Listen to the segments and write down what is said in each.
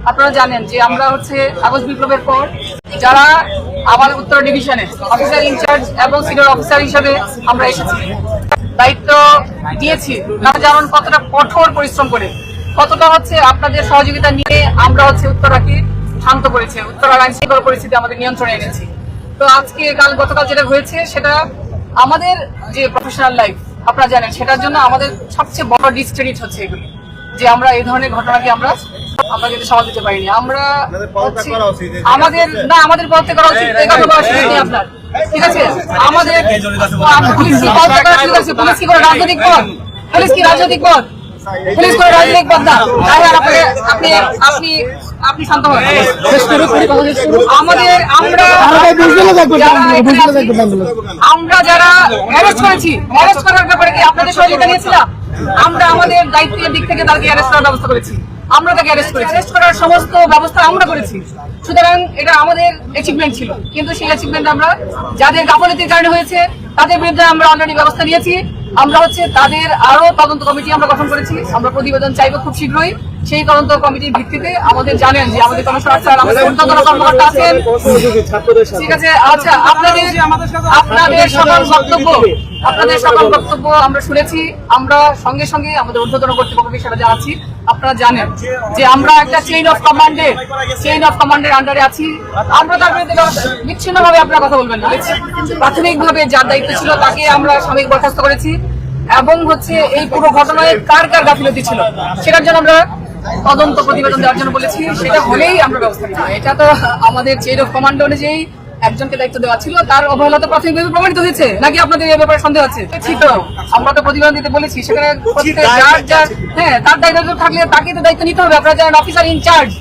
আপনারা জানেন যে আমরা হচ্ছে আগস্ট বিপ্লবের পর যারা আমাদের উত্তর ডিভিশনে অফিসার ইনচার্জ এবং সিনিয়র অফিসার হিসেবে আমরা এসেছি, দায়িত্ব দিয়েছি। আপনারা জানেন কতটা কঠোর পরিশ্রম করে, কতটা হচ্ছে আপনাদের সহযোগিতা নিয়ে আমরা হচ্ছে উত্তরাকে শান্ত করেছি, উত্তরার আইন শৃঙ্খলা পরিস্থিতি আমাদের নিয়ন্ত্রণে এনেছি। তো আজকে গতকাল যেটা হয়েছে সেটা আমাদের যে প্রফেশনাল লাইফ আপনারা জানেন, সেটার জন্য আমাদের সবচেয়ে বড় ডিসক্রেডিট হচ্ছে এগুলি, যে আমরা এই ধরনের ঘটনাকে আমরা কিন্তু সামাল দিতে পারিনি। আমরা আমাদের পথে করা উচিত, এই কথা বলার সুযোগ নেই আপনার, ঠিক আছে? আমাদের পুলিশ কি পথে করা সুযোগ আছে? পুলিশ কি করে রাজনৈতিক পথ? পুলিশ কি রাজনৈতিক পথ? পুলিশ করে রাজনৈতিক পথ না। আপনি শান্ত হন। আমরা যারা অ্যারেস্ট করেছি, অ্যারেস্ট করার ব্যাপারে কি আপনাদের সহযোগিতা নিয়েছিলাম? আমরা আমাদের দায়িত্বের দিক থেকে তাকে অ্যারেস্ট করার ব্যবস্থা করেছি, আমরা তাকে অ্যারেস্ট করেছি, অ্যারেস্ট করার সমস্ত ব্যবস্থা আমরা করেছি। সুতরাং এটা আমাদের অ্যাচিভমেন্ট ছিল, কিন্তু সেই অ্যাচিভমেন্ট আমরা যাদের গাফলতির কারণে হয়েছে তাদের বিরুদ্ধে আমরা অলরেডি ব্যবস্থা নিয়েছি। আমরা হচ্ছে তাদের আরো তদন্ত কমিটি আমরা গঠন করেছি, আমরা প্রতিবেদন চাইবো খুব শীঘ্রই। সেই তদন্ত কমিটির ভিত্তিতে আমাদের জানেন যে আমাদের কমিশনার স্যার, আমাদের ঊর্ধ্বতন কর্মকর্তা আছেন, ঠিক আছে? আচ্ছা, আপনাদের সকল বক্তব্য আমরা শুনেছি, আমরা সঙ্গে সঙ্গে আমাদের ঊর্ধ্বতন কর্তৃপক্ষকে সেটা জানাচ্ছি। আপনারা জানেন যে আমরা একটা চেইন অফ কমান্ডের আন্ডারে আছি। আমরা তার বিরুদ্ধে বিচ্ছিন্নভাবে আপনারা কথা বলবেন না। প্রাথমিকভাবে যার দায়িত্ব ছিল তাকে আমরা সাময়িক বরখাস্ত করেছি, এবং হচ্ছে এই পুরো ঘটনায় কার কার গাফিলতি ছিল সেটার জন্য আমরা তদন্ত প্রতিবেদন দেওয়ার জন্য বলেছি। সেটা হলেই আমরা ব্যবস্থা নিই। এটা তো আমাদের চেইন অফ কমান্ড অনুযায়ী একজনকে দায়িত্ব দেওয়া ছিল, তার অবহেলা তো প্রাথমিকভাবে প্রমাণিত হয়েছে, নাকি আপনাদের এই ব্যাপারে সন্দেহ আছে? ঠিক, আমরা তো প্রতিবেদন দিতে বলেছি, সেখানে তার দায়িত্ব থাকলে তাকে তো দায়িত্ব নিতে হবে। আপনারা যারা অফিসার ইনচার্জ,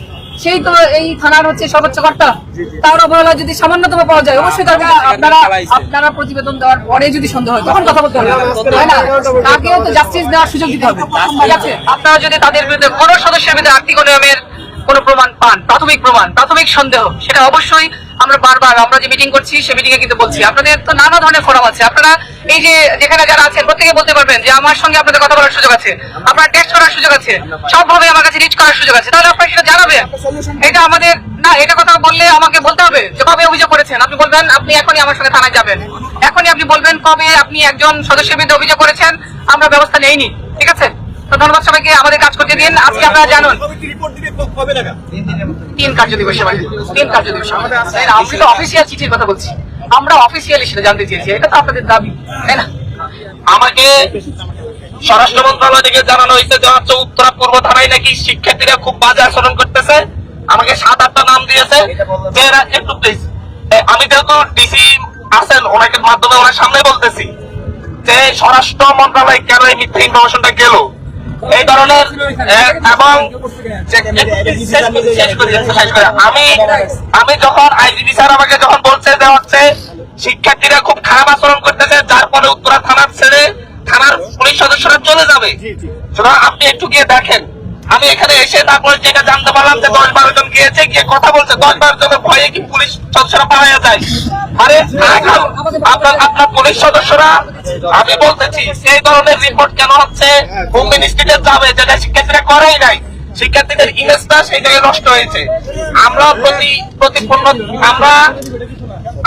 সেই তো এই থানার হচ্ছে সর্বোচ্চ কর্তা, তার অবহেলা যদি সামান্যতম পাওয়া যায়, অবশ্যই তার আপনারা প্রতিবেদন দেওয়ার পরে যদি সন্দেহ হয় তখন কথা বলতে হবে, তাই না? তাকেও তো জাস্টিস দেওয়ার সুযোগ দিতে হবে, ঠিক আছে? আপনারা যদি তাদের বিরুদ্ধে কোনো সদস্যের বিরুদ্ধে আর্থিক অনিয়মের কোনো প্রমাণ পান, প্রাথমিক সন্দেহ, সেটা অবশ্যই আমরা বারবার আমরা যে মিটিং করছি সে মিটিং এ কিন্তু বলছি। আপনাদের তো নানা ধরনের ফোরাম আছে, আপনারা এই যে যেখানে যারা আছেন প্রত্যেকে বলতে পারবেন যে আমার সঙ্গে আপনাদের কথা বলার সুযোগ আছে, আপনার টেক্সট করার সুযোগ আছে, সবভাবে আমার কাছে রিচ করার সুযোগ আছে। তাহলে আপনারা সেটা জানাবেন। এটা আমাদের না, এটা কথা বললে আমাকে বলতে হবে যেভাবে অভিযোগ করেছেন। আপনি বলবেন আপনি এখনই আমার সঙ্গে থানায় যাবেন, এখনই আপনি বলবেন কবে আপনি একজন সদস্যের বিরুদ্ধে অভিযোগ করেছেন, আমরা ব্যবস্থা নেইনি, ঠিক আছে? তো ধন্যবাদ সবাইকে, আমাদের কাজ করতে দিন। আজকে আপনারা জানুন 3 কার্যদিবস, আমি তো অফিসিয়াল চিঠির কথা বলছি, আমরা অফিসিয়ালি সেটা জানতে চেয়েছি, এটা তো আপনাদের দাবি, তাই না? আমাকে স্বরাষ্ট্র মন্ত্রণালয় থেকে জানানো হয়েছে যে হচ্ছে উত্তরা পূর্ব থানায় নাকি শিক্ষার্থীরা খুব বাজে আচরণ করতেছে। আমাকে 7-8টা নাম দিয়েছে যে এরা একটু প্লিজ, আমি যেহেতু ডিসি আছেন ওনাকে মাধ্যমে ওনার সামনে বলতেছি যে স্বরাষ্ট্র মন্ত্রণালয় কেন এই মিথ্যা ইনফরমেশনটা গেল এই ধরনের, এবং আমি যখন আইজিপি স্যার আমাকে যখন বলছে যে হচ্ছে শিক্ষার্থীরা খুব খারাপ আচরণ করতেছে, যার ফলে উত্তরা থানার ছেড়ে থানার পুলিশ সদস্যরা চলে যাবে, সুতরাং আপনি একটু গিয়ে দেখেন। আমি এখানে এসে তারপরে যেটা জানতে পারলাম যে 10-12 জন গিয়েছে, গিয়ে কথা বলছে, 10-12 জনের ভয়ে কি পুলিশ সদস্যরা পালাইয়া যায়? আরে আপনার পুলিশ সদস্যরা, আমি বলতেছি সেই ধরনের রিপোর্ট কেন হচ্ছে হোম মিনিস্ট্রিতে যাবে, যেটা শিক্ষার্থীরা করেই নাই। শিক্ষার্থীদের ইমেজটা সেই জায়গায় নষ্ট হয়েছে। আমরা আমরা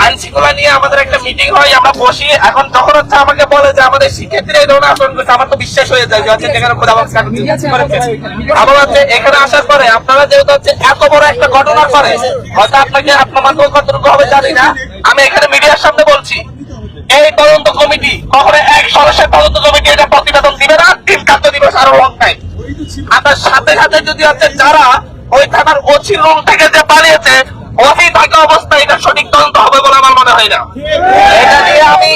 আইন শৃঙ্খলা নিয়ে আমাদের একটা মিটিং হয়, আমরা বসি, এখন যখন হচ্ছে আমাকে বলে যে আমাদের শিক্ষার্থীরা এই ধরনের আচরণ করছে, আমার তো বিশ্বাস হয়ে যায় যে হচ্ছে যেখানে আবার হচ্ছে এখানে আসার পরে আপনারা যেহেতু হচ্ছে এত বড় একটা ঘটনার পরে হয়তো আপনাকে আপনার মাধ্যমে কতটুকু হবে জানি না, আমি এখানে মিডিয়ার সামনে বলছি এই তদন্ত কমিটি কখনো এক সদস্যের তদন্ত কমিটি এটা প্রতিবেদন দিবে না 3 কার্যদিবস আরো লং টাইম। আপনার সাথে সাথে যদি হচ্ছে যারা ওই থানার ওসি রুম থেকে যে পালিয়েছে, ওসি থাকা অবস্থায় এটা সঠিক তদন্ত হবে বলে আমার মনে হয় না। এটা নিয়ে আমি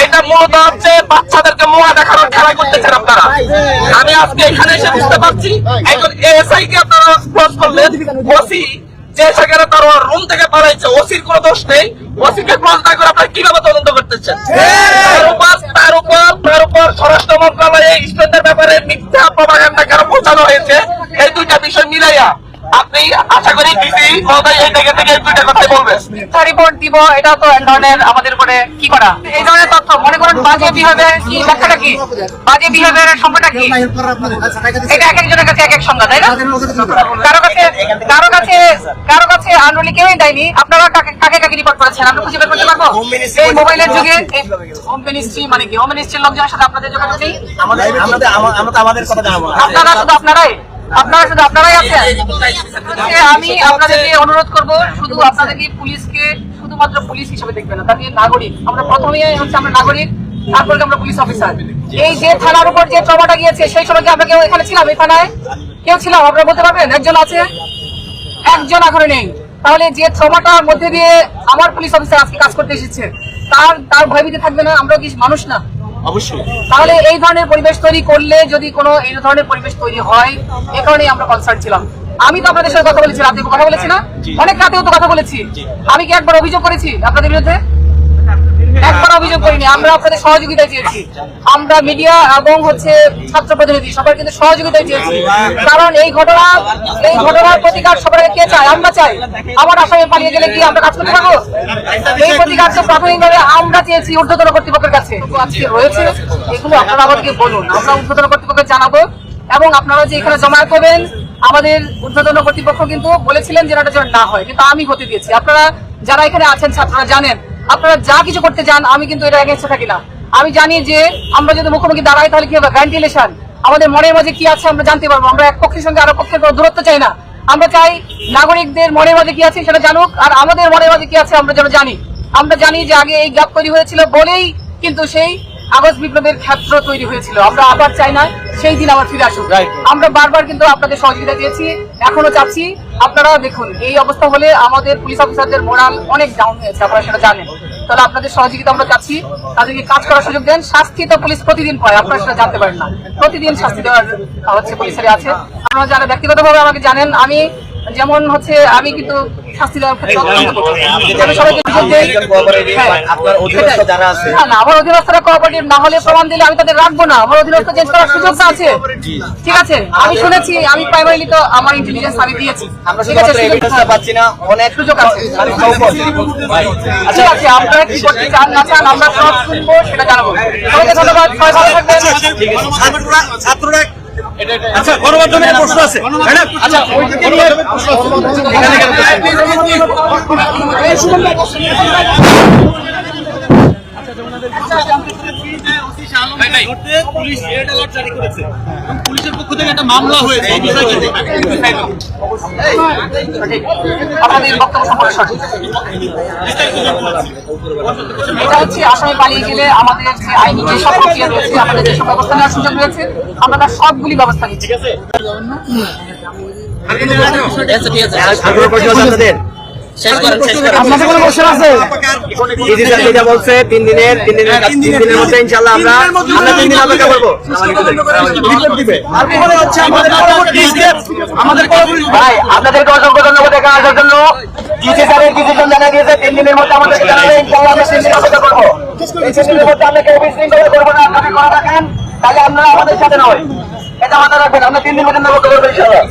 এটা মূলত হচ্ছে বাচ্চাদেরকে মোয়া দেখানোর খেলা করতেছেন আপনারা। আমি আজকে এখানে এসে বুঝতে পারছি একজন এএসআই কে আপনারা ক্লোজ করলেন, ওসি যে সেখানে তার রুম থেকে পালাইছে, ওসির কোনো দোষ নেই, ওসিকে ক্লোজ না করে আপনারা কিভাবে তদন্ত করতেছেন? তার উপর স্বরাষ্ট্র মন্ত্রণালয়ে স্টুডেন্টদের ব্যাপারে মিথ্যা প্রপাগান্ডা কেন পৌঁছানো হয়েছে, এই 2টা বিষয় মিলাইয়া আপনি আশা করি ডিসি মহোদয় এই জায়গা থেকে দুইটা কথা বলবেন। রিপোর্ট দিব, এটা তো এক ধরনের আমাদের উপরে কি করা, এই ধরনের তথ্য মনে করুন বাজে বিহেভিয়ার কি ব্যাখ্যাটা কি, বাজে বিহেভিয়ারের সংখ্যাটা কি, এটা এক একজনের কাছে এক এক সংজ্ঞা, তাই না? কারো কাছে আনরোলি কেউই দেয়নি। আপনারা কাকে কাকে রিপোর্ট করেছেন আমরা খুঁজে বের করতে পারবো? এই মোবাইলের যুগে হোম মিনিস্ট্রি মানে কি? হোম মিনিস্ট্রির লোকজনের সাথে আপনাদের যোগাযোগ নেই? আমাদের কথা জানাবো। আপনারা শুধু আপনারাই আছেন। আমি আপনাদেরকে অনুরোধ করব, শুধু আপনাদেরকে পুলিশকে শুধুমাত্র পুলিশ হিসেবে দেখবেন না, তাকে নাগরিক। আমরা প্রথমেই হচ্ছে আমরা নাগরিক, তারপরে আমরা পুলিশ অফিসার। এই যে থানার উপর যে ট্রমাটা গিয়েছে সেই সময় কি আমরা কেউ এখানে ছিলাম? এই থানায় কেউ ছিলাম? আপনারা বলতে পারবেন? একজন আছে, একজন এখনো নেই। তাহলে যে ট্রমাটার মধ্যে দিয়ে আমার পুলিশ অফিসার আজকে কাজ করতে এসেছে, তার ভয়ভীতি থাকবে না? আমরা কি মানুষ না? অবশ্যই। তাহলে এই ধরনের পরিবেশ তৈরি করলে যদি কোনো এই ধরনের পরিবেশ তৈরি হয়, এ কারণেই আমরা কনসার্ন ছিলাম। আমি তো আপনাদের সাথে কথা বলেছি, রাতে কথা বলেছি না? অনেক রাতেও তো কথা বলেছি। আমি কি একবার অভিযোগ করেছি আপনাদের বিরুদ্ধে? একবার অভিযোগ করিনি। আমরা আপনাদের সহযোগিতা চেয়েছি। আমরা মিডিয়া এবং ছাত্র প্রতিনিধি সবার কিন্তু সহযোগিতা চেয়েছি। কারণ এই ঘটনার প্রতিকার সবার আগে কে চায়? আমরা চাই। আমার আসামে পালিয়ে গেলে কি আমরা কাজ করতে পারবো? এই প্রতিকার তো প্রাথমিকভাবে আমরা চেয়েছি ঊর্ধ্বতন কর্তৃপক্ষের কাছে। আজকে রয়েছে এগুলো আপনারা আমাদেরকে বলুন, আমরা ঊর্ধ্বতন কর্তৃপক্ষকে জানাবো। এবং আপনারা যে এখানে জমায়েত হবেন, আমাদের ঊর্ধ্বতন কর্তৃপক্ষ কিন্তু বলেছিলেন যে এটা যেন না হয়, কিন্তু আমি হতে দিয়েছি। আপনারা যারা এখানে আছেন ছাত্ররা জানেন, আপনারা যা কিছু করতে যান আমি কিন্তু এটা এগেন্সে থাকি না। আমি জানি যে আমরা যদি মুখোমুখি দাঁড়াই তাহলে কি হবে, ভেন্টিলেশন, আমাদের মনের মাঝে কি আছে আমরা জানতে পারবো। আমরা এক পক্ষের সঙ্গে আরো পক্ষের কোনো দূরত্ব চাই না। আমরা চাই নাগরিকদের মনের মাঝে কি আছে সেটা জানুক, আর আমাদের মনের মাঝে কি আছে আমরা যেন জানি। আমরা জানি যে আগে এই গ্যাপ তৈরি হয়েছিল বলেই কিন্তু সেই আগস্ট বিপ্লবের ক্ষেত্র তৈরি হয়েছিল। আমরা আবার চাই না সেই দিন আবার ফিরে আসুক। আমরা বারবার কিন্তু আপনাদের সহযোগিতা চেয়েছি, এখনো চাচ্ছি। আপনারা দেখুন, এই অবস্থা হলে আমাদের পুলিশ অফিসারদের মোরাল অনেক ডাউন হয়েছে, আপনারা সেটা জানেন। তাহলে আপনাদের সহযোগিতা আমরা চাচ্ছি, তাদেরকে কাজ করার সুযোগ দেন। শাস্তি তো পুলিশ প্রতিদিন পায়, আপনারা সেটা জানতে পারেন না। প্রতিদিন শাস্তি দেওয়ার পুলিশের আছে। আপনারা যারা ব্যক্তিগতভাবে আমাকে জানেন, আমি যেমন আমি কিন্তু শাস্তি দেওয়ার ক্ষেত্রে সবাইকে সুযোগ দেই। না, আমার অধীনস্থরা কোঅপারেটিভ না হলে প্রমাণ দিলে আমি তাদের রাখবো না। আমার অধীনস্থ চেঞ্জ করার সুযোগটা আছে, ঠিক আছে? আমি শুনেছি, আমি প্রাইমারিলি তো আমার ইন্টেলিজেন্স আমি দিয়েছি, ঠিক আছে? অনেক সুযোগ আছে, ঠিক আছে? আপনারা কি করতে চান না চান আমরা সব শুনবো, সেটা জানাবো। সবাইকে ধন্যবাদ, সবাই ভালো থাকবেন। ছাত্ররা আচ্ছা, গণমাধ্যমের প্রশ্ন আছে। আচ্ছা, পুলিশ রেড অ্যালার্ট জারি করেছে, পুলিশের পক্ষ থেকে একটা মামলা হয়েছে। আপনাদের বক্তব্য সম্পর্কে সঠিক। এটা আসামে পালিয়ে গেলে আমাদের যে আইনি যে সব প্রক্রিয়া রয়েছে, আমাদের যেসব ব্যবস্থা নেওয়ার সুযোগ রয়েছে, আমরা তার সবগুলি ব্যবস্থা নিচ্ছি। আপনাদের কোনো কোশ্চেন আছে? যেটা বলছে 3 দিনের মধ্যে ইনশাআল্লাহ আমরা 3 দিন অপেক্ষা করবো। ভাই, আপনাদেরকে অসংখ্য ধন্যবাদ এখানে আসার জন্য। ডিসি স্যারের ডিসিশন জানা দিয়েছে 3 দিনের মধ্যে আমাদের জানাবে, ইনশাআল্লাহ আমরা 3 দিন অপেক্ষা করবো। এই 3 দিনের মধ্যে আমরা কেউ বিশৃঙ্খলা করবো না। আপনি করে রাখেন, তাহলে আপনারা আমাদের সাথে নয়, এটা মাথায় রাখবেন। আমরা 3 দিনের মধ্যে অপেক্ষা করবো ইনশাআল্লাহ।